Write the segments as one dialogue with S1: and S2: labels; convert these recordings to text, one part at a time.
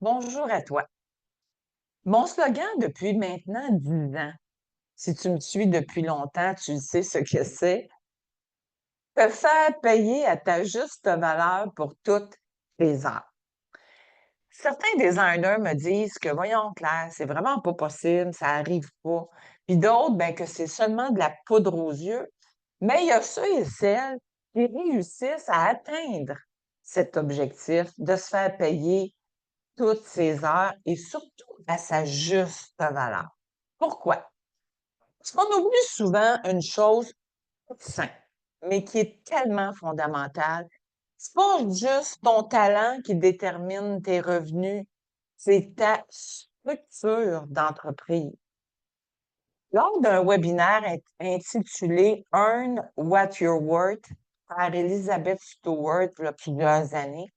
S1: Bonjour à toi. Mon slogan depuis maintenant 10 ans, si tu me suis depuis longtemps, tu le sais ce que c'est, te faire payer à ta juste valeur pour toutes tes heures. Certains designers me disent que, voyons, Claire, c'est vraiment pas possible, ça arrive pas. Puis d'autres, ben, que c'est seulement de la poudre aux yeux. Mais il y a ceux et celles qui réussissent à atteindre cet objectif de se faire payer toutes ces heures et surtout à sa juste valeur. Pourquoi? Parce qu'on oublie souvent une chose toute simple, mais qui est tellement fondamentale. C'est pas juste ton talent qui détermine tes revenus, c'est ta structure d'entreprise. Lors d'un webinaire intitulé Earn What You're Worth par Elizabeth Stewart, il y a plusieurs années,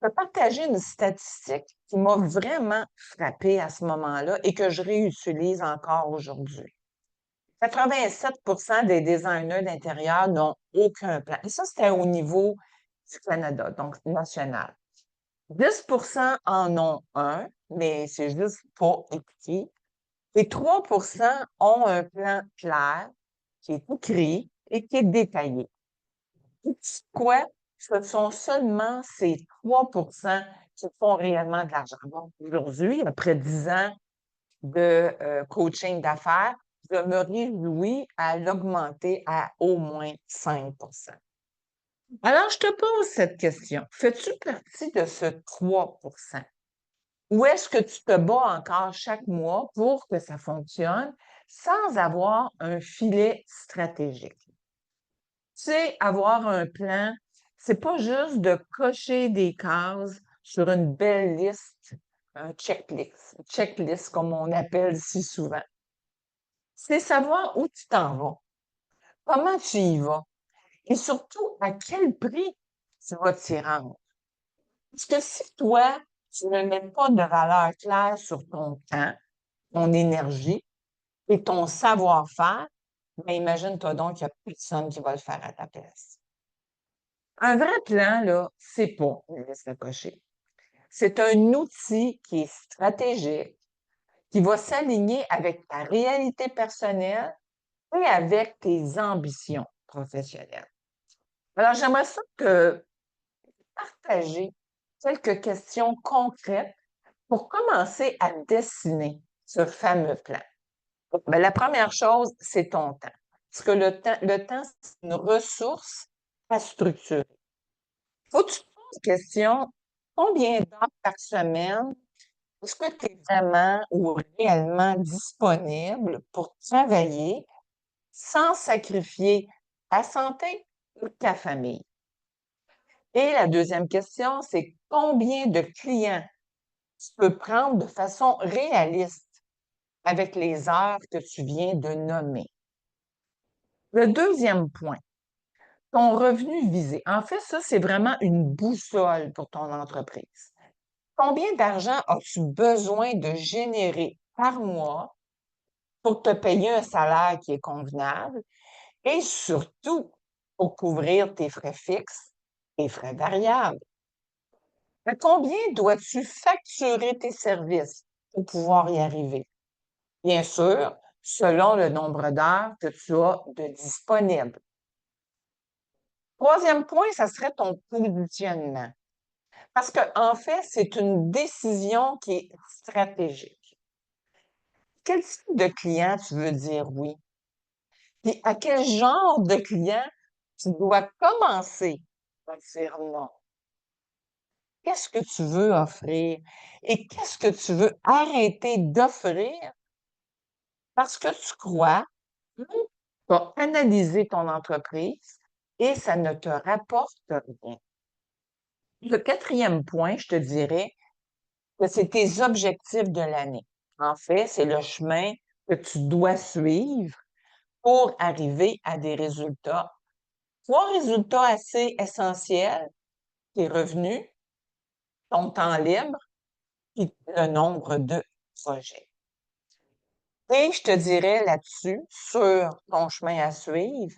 S1: je peux partager une statistique qui m'a vraiment frappée à ce moment-là et que je réutilise encore aujourd'hui. 87 des designers d'intérieur n'ont aucun plan. Et ça, c'était au niveau du Canada, donc national. 10 en ont un, mais c'est juste pas écrit. Et 3 ont un plan clair, qui est écrit et qui est détaillé. Et tu sais quoi? Ce sont seulement ces 3 qui font réellement de l'argent. Donc, aujourd'hui, après 10 ans de coaching d'affaires, je me réjouis à l'augmenter à au moins 5. Alors, je te pose cette question. Fais-tu partie de ce 3? Ou est-ce que tu te bats encore chaque mois pour que ça fonctionne sans avoir un filet stratégique? Tu sais, avoir un plan, c'est pas juste de cocher des cases sur une belle liste, un checklist comme on appelle si souvent. C'est savoir où tu t'en vas, comment tu y vas et surtout à quel prix tu vas t'y rendre. Parce que si toi, tu ne mets pas de valeur claire sur ton temps, ton énergie et ton savoir-faire, ben imagine-toi donc qu'il n'y a personne qui va le faire à ta place. Un vrai plan, là, c'est pas une liste à cocher. C'est un outil qui est stratégique, qui va s'aligner avec ta réalité personnelle et avec tes ambitions professionnelles. Alors, j'aimerais ça que partager quelques questions concrètes pour commencer à dessiner ce fameux plan. Ben, la première chose, c'est ton temps. Parce que le temps, c'est une ressource à structurer. Faut que tu te poses la question, combien d'heures par semaine est-ce que tu es vraiment ou réellement disponible pour travailler sans sacrifier ta santé ou ta famille? Et la deuxième question, c'est combien de clients tu peux prendre de façon réaliste avec les heures que tu viens de nommer? Le deuxième point, ton revenu visé. En fait, ça, c'est vraiment une boussole pour ton entreprise. Combien d'argent as-tu besoin de générer par mois pour te payer un salaire qui est convenable et surtout pour couvrir tes frais fixes et frais variables? À combien dois-tu facturer tes services pour pouvoir y arriver? Bien sûr, selon le nombre d'heures que tu as de disponibles. Troisième point, ça serait ton positionnement. Parce que, en fait, c'est une décision qui est stratégique. Quel type de client tu veux dire oui? Puis à quel genre de client tu dois commencer à dire non? Qu'est-ce que tu veux offrir et qu'est-ce que tu veux arrêter d'offrir parce que tu crois ou tu as analysé ton entreprise et ça ne te rapporte rien. Le quatrième point, je te dirais que c'est tes objectifs de l'année. En fait, c'est le chemin que tu dois suivre pour arriver à des résultats. 3 résultats assez essentiels, tes revenus, ton temps libre et le nombre de projets. Et je te dirais là-dessus, sur ton chemin à suivre,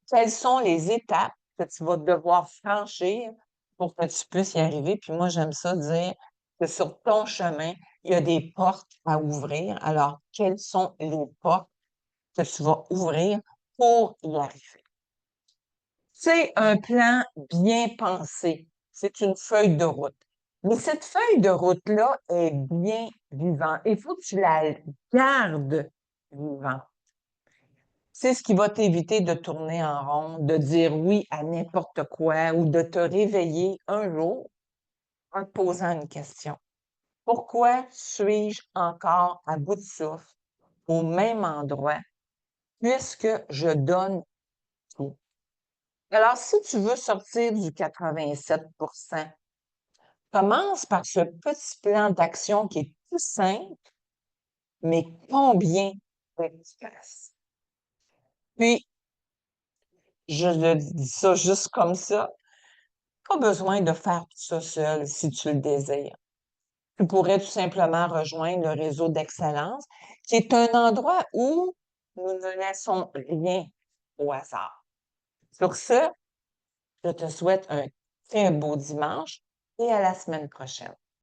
S1: quelles sont les étapes que tu vas devoir franchir pour que tu puisses y arriver. Puis moi, j'aime ça dire que sur ton chemin, il y a des portes à ouvrir. Alors, quelles sont les portes que tu vas ouvrir pour y arriver? C'est un plan bien pensé. C'est une feuille de route. Mais cette feuille de route-là est bien vivante. Il faut que tu la gardes vivante. C'est ce qui va t'éviter de tourner en rond, de dire oui à n'importe quoi ou de te réveiller un jour en te posant une question. Pourquoi suis-je encore à bout de souffle au même endroit puisque je donne tout? Alors, si tu veux sortir du 87, commence par ce petit plan d'action qui est tout simple, mais combien efficace. Puis, je le dis ça juste comme ça, pas besoin de faire tout ça seul si tu le désires. Tu pourrais tout simplement rejoindre le réseau d'excellence, qui est un endroit où nous ne laissons rien au hasard. Sur ce, je te souhaite un très beau dimanche et à la semaine prochaine.